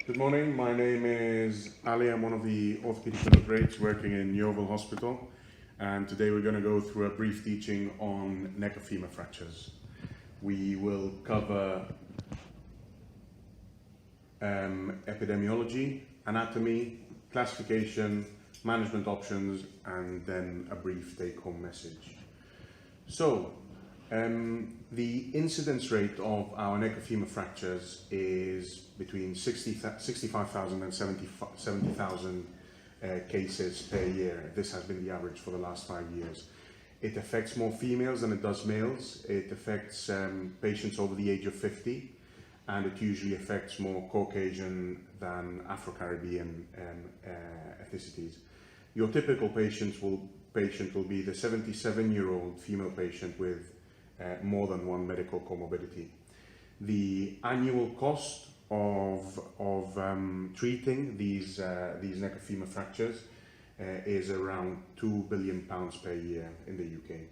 Good morning, my name is Ali. I'm one of the orthopaedic integrates working in Yeovil Hospital, and today we're going to go through a brief teaching on neck of femur fractures. We will cover epidemiology, anatomy, classification, management options, and then a brief take-home message. So, the incidence rate of our neck of femur fractures is between 65,000 and 70,000 cases per year. This has been the average for the last 5 years. It affects more females than it does males. It affects patients over the age of 50, and it usually affects more Caucasian than Afro-Caribbean ethnicities. Your typical patient will be the 77-year-old female patient with more than one medical comorbidity. The annual cost of treating these neck of femur fractures is around £2 billion per year in the UK.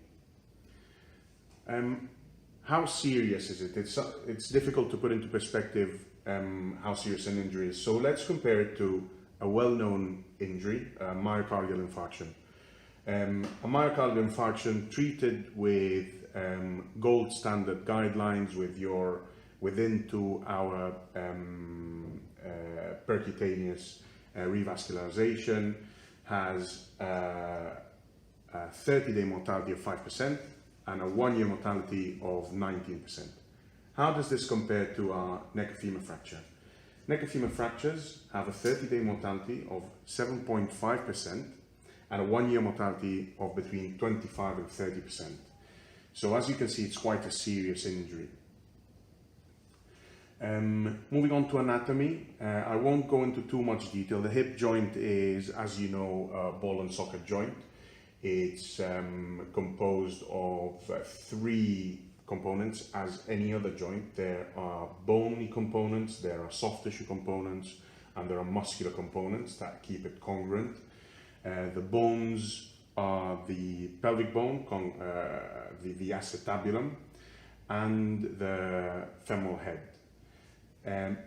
How serious is it? It's difficult to put into perspective how serious an injury is. So let's compare it to a well-known injury, a myocardial infarction. A myocardial infarction treated with gold standard guidelines within 2 hour percutaneous revascularization has a 30-day mortality of 5% and a 1-year mortality of 19%. How does this compare to our neck of femur fracture? Neck of femur fractures have a 30-day mortality of 7.5% and a 1-year mortality of between 25 and 30%. So as you can see, it's quite a serious injury. Moving on to anatomy, I won't go into too much detail. The hip joint is, as you know, a ball and socket joint. It's composed of 3 components as any other joint. There are bony components, there are soft tissue components, and there are muscular components that keep it congruent. The bones are the pelvic bone, the acetabulum, and the femoral head.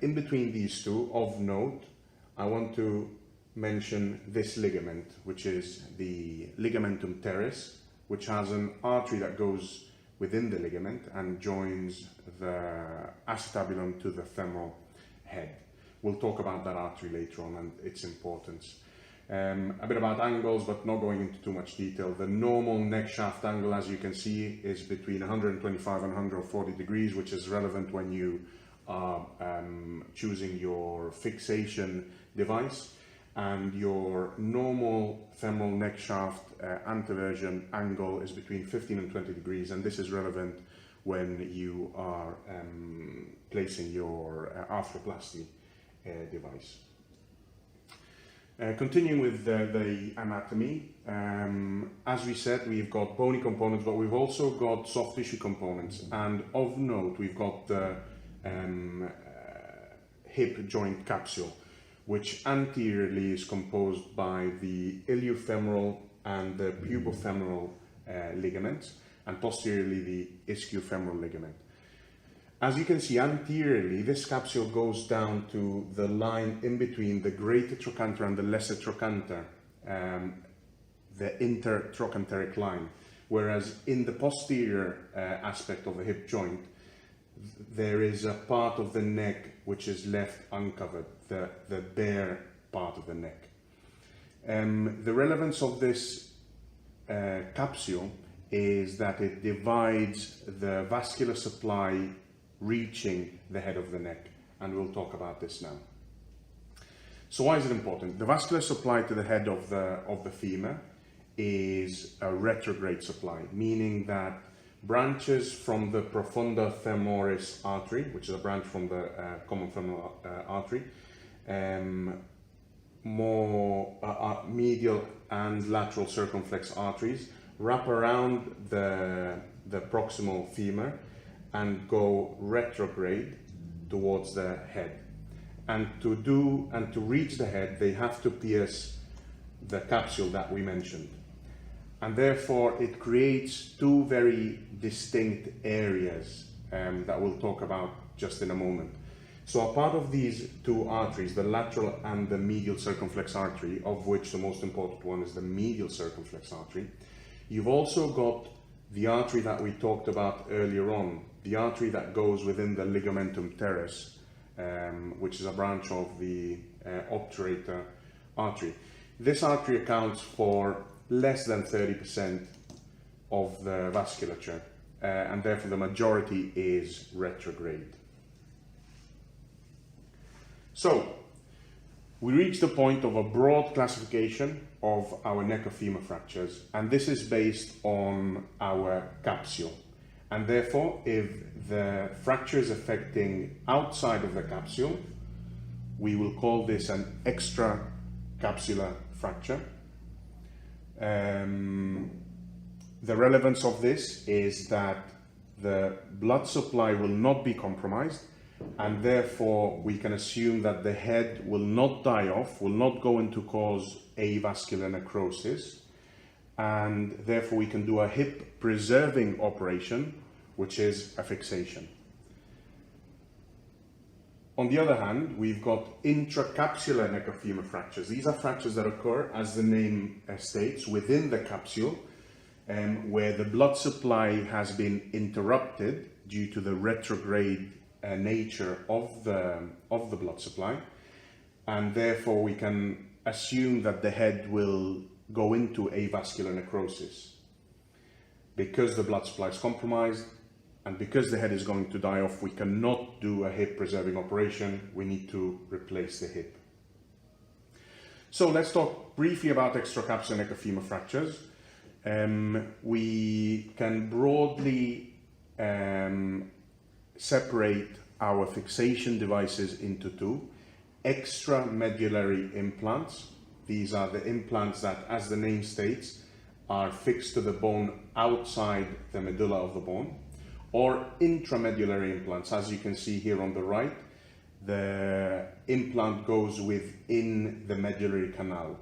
In between these 2, of note, I want to mention this ligament, which is the ligamentum teres, which has an artery that goes within the ligament and joins the acetabulum to the femoral head. We'll talk about that artery later on and its importance. A bit about angles, but not going into too much detail. The normal neck shaft angle, as you can see, is between 125 and 140 degrees, which is relevant when you are choosing your fixation device. And your normal femoral neck shaft anteversion angle is between 15 and 20 degrees, and this is relevant when you are placing your arthroplasty device. Continuing with the anatomy, as we said, we've got bony components, but we've also got soft tissue components. And of note, we've got the hip joint capsule, which anteriorly is composed by the iliofemoral and the pubofemoral ligaments, and posteriorly the ischiofemoral ligament. As you can see, anteriorly, this capsule goes down to the line in between the greater trochanter and the lesser trochanter, the intertrochanteric line, whereas in the posterior aspect of the hip joint, there is a part of the neck which is left uncovered, the bare part of the neck. The relevance of this capsule is that it divides the vascular supply reaching the head of the neck, and we'll talk about this now. So why is it important? The vascular supply to the head of the femur is a retrograde supply, meaning that branches from the profunda femoris artery, which is a branch from the common femoral artery, more medial and lateral circumflex arteries wrap around the proximal femur and go retrograde towards the head. And to reach the head, they have to pierce the capsule that we mentioned. And therefore, it creates 2 very distinct areas that we'll talk about just in a moment. So a part of these two arteries, the lateral and the medial circumflex artery, of which the most important one is the medial circumflex artery, you've also got the artery that we talked about earlier on, the artery that goes within the ligamentum teres, which is a branch of the obturator artery. This artery accounts for less than 30% of the vasculature, and therefore the majority is retrograde. So, we reach the point of a broad classification of our neck of femur fractures, and this is based on our capsule. And therefore, if the fracture is affecting outside of the capsule, we will call this an extracapsular fracture. The relevance of this is that the blood supply will not be compromised, and therefore we can assume that the head will not die off, will not go into cause avascular necrosis, and therefore we can do a hip preserving operation, which is a fixation. On the other hand, we've got intracapsular neck of femur fractures. These are fractures that occur, as the name states, within the capsule, where the blood supply has been interrupted due to the retrograde nature of the blood supply, and therefore we can assume that the head will go into avascular necrosis. Because the blood supply is compromised and because the head is going to die off, we cannot do a hip preserving operation. We need to replace the hip. So let's talk briefly about extracapsular neck of femur fractures. We can broadly separate our fixation devices into two. Extramedullary implants. These are the implants that, as the name states, are fixed to the bone outside the medulla of the bone. Or intramedullary implants, as you can see here on the right. The implant goes within the medullary canal.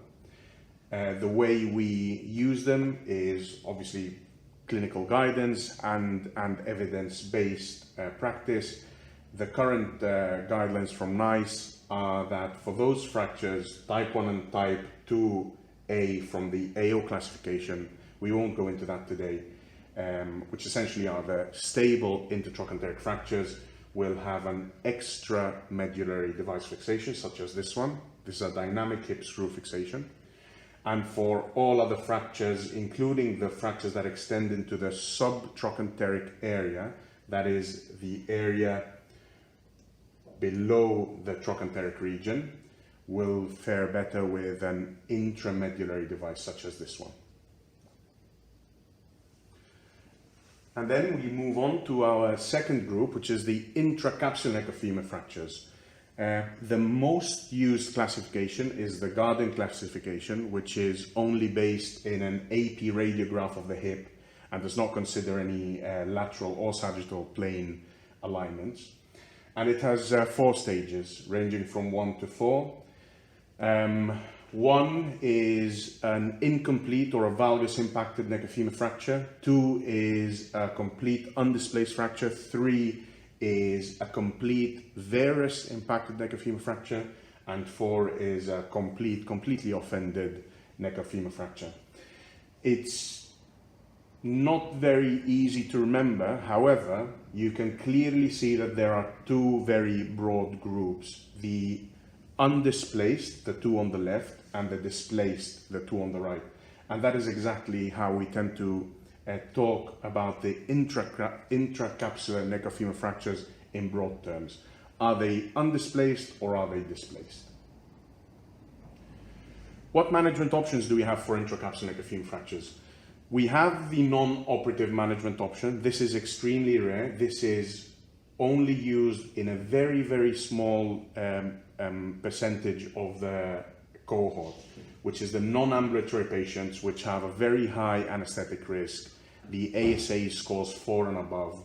The way we use them is obviously clinical guidance and evidence-based practice. The current guidelines from NICE are that for those fractures, type 1 and type 2A from the AO classification, we won't go into that today, which essentially are the stable intertrochanteric fractures, will have an extramedullary device fixation, such as this one. This is a dynamic hip screw fixation. And for all other fractures, including the fractures that extend into the subtrochanteric area, that is the area below the trochanteric region, will fare better with an intramedullary device such as this one. And then we move on to our second group, which is the intracapsular neck of femur fractures. The most used classification is the Garden classification, which is only based in an AP radiograph of the hip and does not consider any lateral or sagittal plane alignments. And it has 4 stages, ranging from 1 to 4. 1 is an incomplete or a valgus impacted neck of femur fracture. 2 is a complete undisplaced fracture. 3 is a complete varus impacted neck of femur fracture. And 4 is a completely offended neck of femur fracture. It's not very easy to remember. However, you can clearly see that there are 2 very broad groups. The undisplaced, the 2 on the left, and the displaced, the 2 on the right. And that is exactly how we tend to talk about the intracapsular neck of femur fractures in broad terms. Are they undisplaced or are they displaced? What management options do we have for intracapsular neck of femur fractures? We have the non-operative management option. This is extremely rare. This is only used in a very, very small percentage of the cohort, which is the non-ambulatory patients which have a very high anesthetic risk. The ASA scores 4 and above,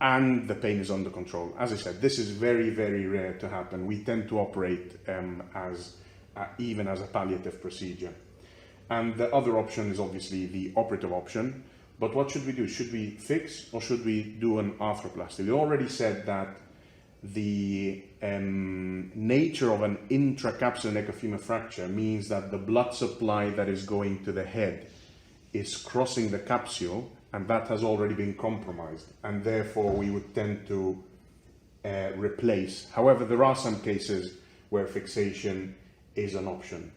and the pain is under control. As I said, this is very, very rare to happen. We tend to operate even as a palliative procedure. And the other option is obviously the operative option. But what should we do? Should we fix or should we do an arthroplasty? We already said that the nature of an intracapsular neck of femur fracture means that the blood supply that is going to the head is crossing the capsule, and that has already been compromised, and therefore we would tend to replace. However, there are some cases where fixation is an option.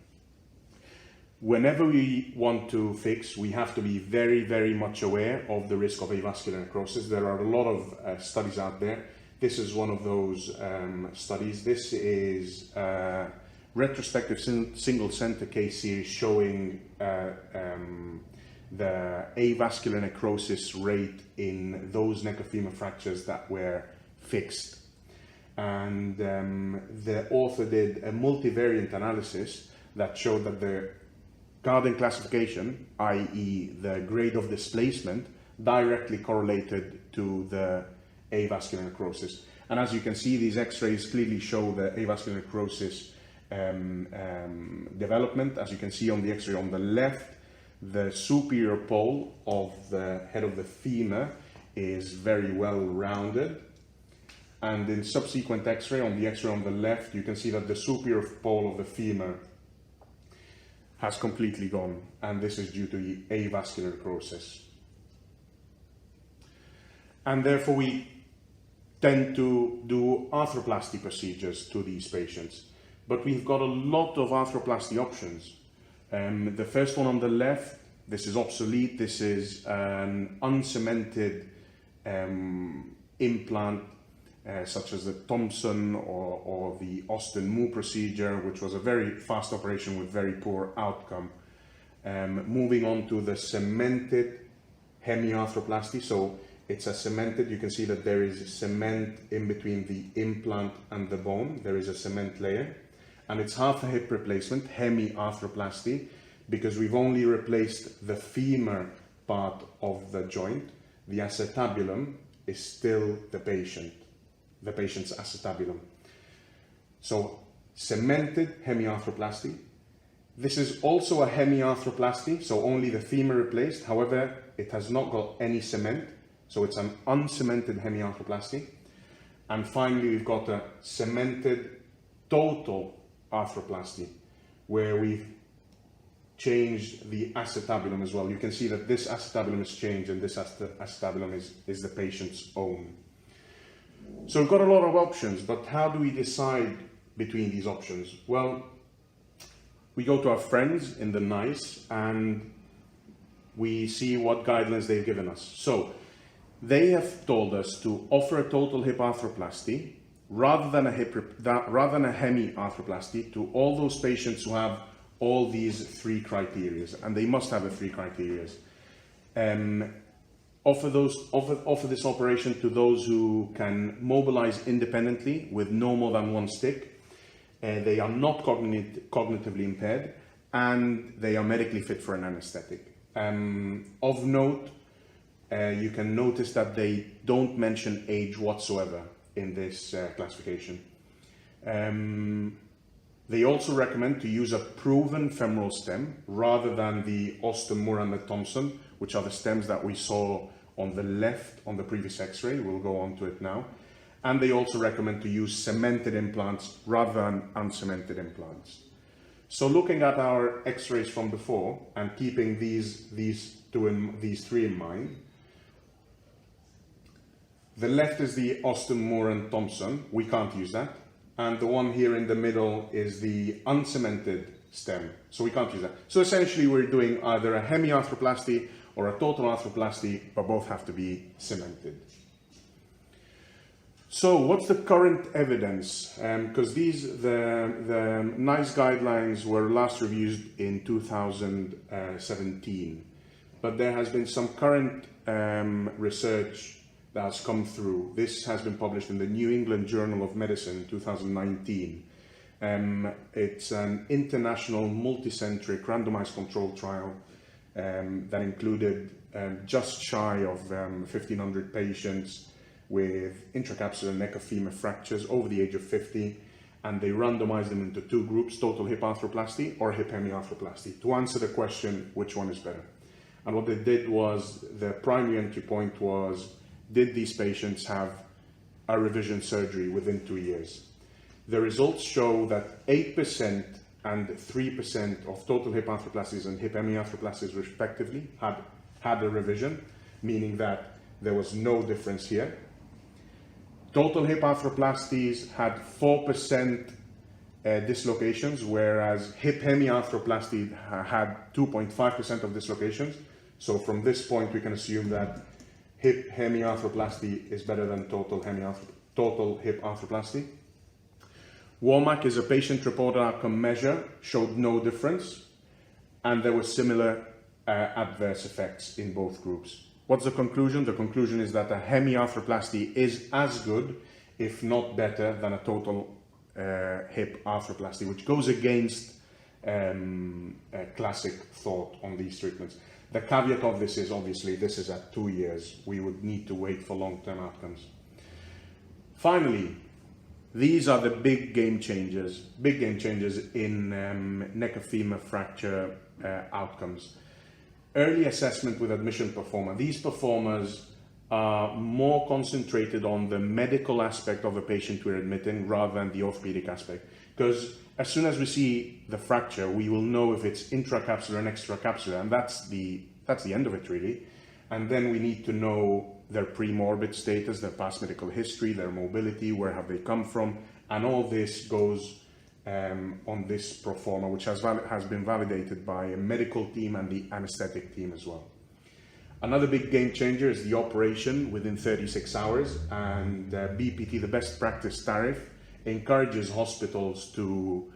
Whenever we want to fix, we have to be very, very much aware of the risk of avascular necrosis. There are a lot of studies out there. This is one of those studies. This is a retrospective single center case series showing the avascular necrosis rate in those neck of femur fractures that were fixed. And the author did a multivariant analysis that showed that the Garden classification, i.e. the grade of displacement, directly correlated to the avascular necrosis. And as you can see, these x-rays clearly show the avascular necrosis development. As you can see on the x-ray on the left, the superior pole of the head of the femur is very well rounded. And in subsequent x-ray, on the x-ray on the left, you can see that the superior pole of the femur has completely gone, and this is due to the avascular necrosis. And therefore we tend to do arthroplasty procedures to these patients. But we've got a lot of arthroplasty options. The first one on the left, this is obsolete. This is an uncemented implant, such as the Thompson or the Austin-Moore procedure, which was a very fast operation with very poor outcome. Moving on to the cemented hemiarthroplasty. So it's a cemented, you can see that there is cement in between the implant and the bone. There is a cement layer. And it's half a hip replacement, hemiarthroplasty, because we've only replaced the femur part of the joint. The acetabulum is still the patient's acetabulum. So cemented hemiarthroplasty. This is also a hemiarthroplasty, so only the femur replaced. However, it has not got any cement, so it's an uncemented hemiarthroplasty. And finally, we've got a cemented total arthroplasty, where we've changed the acetabulum as well. You can see that this acetabulum is changed, and this acetabulum is the patient's own. So we've got a lot of options, but how do we decide between these options? Well, we go to our friends in the NICE and we see what guidelines they've given us. So they have told us to offer a total hip arthroplasty rather than a hemiarthroplasty to all those patients who have all these three criteria, and they must have the three criteria. Offer this operation to those who can mobilize independently with no more than one stick. They are not cognitively impaired, and they are medically fit for an anesthetic. Of note, you can notice that they don't mention age whatsoever in this classification. They also recommend to use a proven femoral stem rather than the Austin-Moore and the Thompson, which are the stems that we saw on the left on the previous x-ray. We'll go on to it now. And they also recommend to use cemented implants rather than uncemented implants. So looking at our x-rays from before and keeping these three in mind, the left is the Austin-Moore and Thompson. We can't use that. And the one here in the middle is the uncemented stem. So we can't use that. So essentially we're doing either a hemiarthroplasty or a total arthroplasty, but both have to be cemented. So what's the current evidence? Because the NICE guidelines were last reviewed in 2017, but there has been some current research that has come through. This has been published in the New England Journal of Medicine in 2019. It's an international multicentric randomized controlled trial that included just shy of 1,500 patients with intracapsular neck of femur fractures over the age of 50, and they randomized them into two groups, total hip arthroplasty or hip hemiarthroplasty, to answer the question, which one is better? And what they did was, the primary entry point was, did these patients have a revision surgery within 2 years. The results show that 8% and 3% of total hip arthroplasties and hip hemiarthroplasties respectively had a revision, meaning that there was no difference here. Total hip arthroplasties had 4% dislocations, whereas hip hemiarthroplasty had 2.5% of dislocations. So from this point, we can assume that hip hemiarthroplasty is better than total hip arthroplasty. WOMAC is a patient-reported outcome measure, showed no difference, and there were similar adverse effects in both groups. What's the conclusion? The conclusion is that a hemiarthroplasty is as good, if not better, than a total hip arthroplasty, which goes against classic thought on these treatments. The caveat of this is obviously this is at 2 years. We would need to wait for long-term outcomes. Finally, these are the big game changers in neck of femur fracture outcomes. Early assessment with admission performer. These performers are more concentrated on the medical aspect of the patient we're admitting rather than the orthopedic aspect. Because as soon as we see the fracture, we will know if it's intracapsular and extracapsular, and that's the end of it really. And then we need to know their pre-morbid status, their past medical history, their mobility, where have they come from, and all this goes on this proforma, which has been validated by a medical team and the anesthetic team as well. Another big game changer is the operation within 36 hours, and BPT, the best practice tariff, encourages hospitals to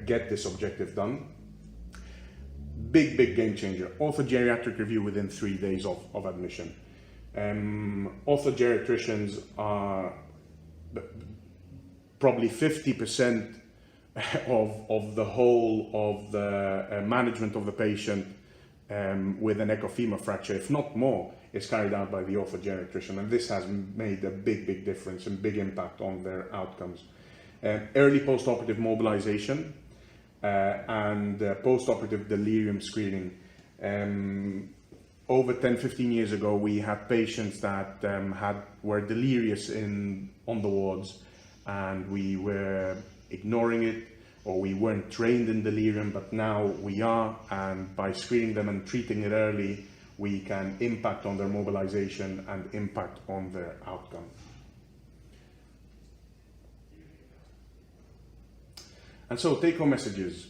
get this objective done. Big game changer. Orthogeriatric review within 3 days of admission. Orthogeriatricians are probably 50% of the whole of the management of the patient with a neck of femur fracture, if not more, is carried out by the orthogeriatrician, and this has made a big difference and big impact on their outcomes. Early post-operative mobilization and post-operative delirium screening. Over 10-15 years ago, we had patients that were delirious on the wards, and we were ignoring it, or we weren't trained in delirium, but now we are, and by screening them and treating it early, we can impact on their mobilization and impact on their outcome. And so, take-home messages.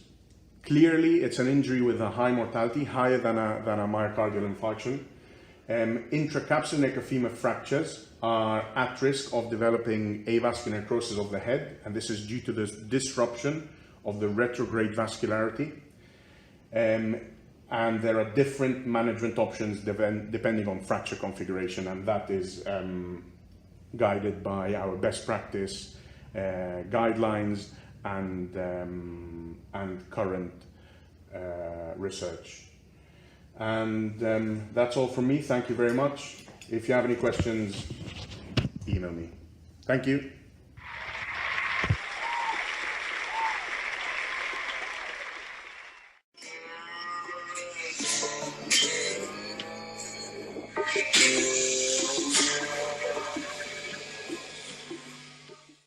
Clearly, it's an injury with a high mortality, higher than a myocardial infarction. Intracapsular neck of femur fractures are at risk of developing avascular necrosis of the head, and this is due to the disruption of the retrograde vascularity. And there are different management options depending on fracture configuration, and that is guided by our best practice guidelines and current research. And that's all from me. Thank you very much. If you have any questions, email me. Thank you.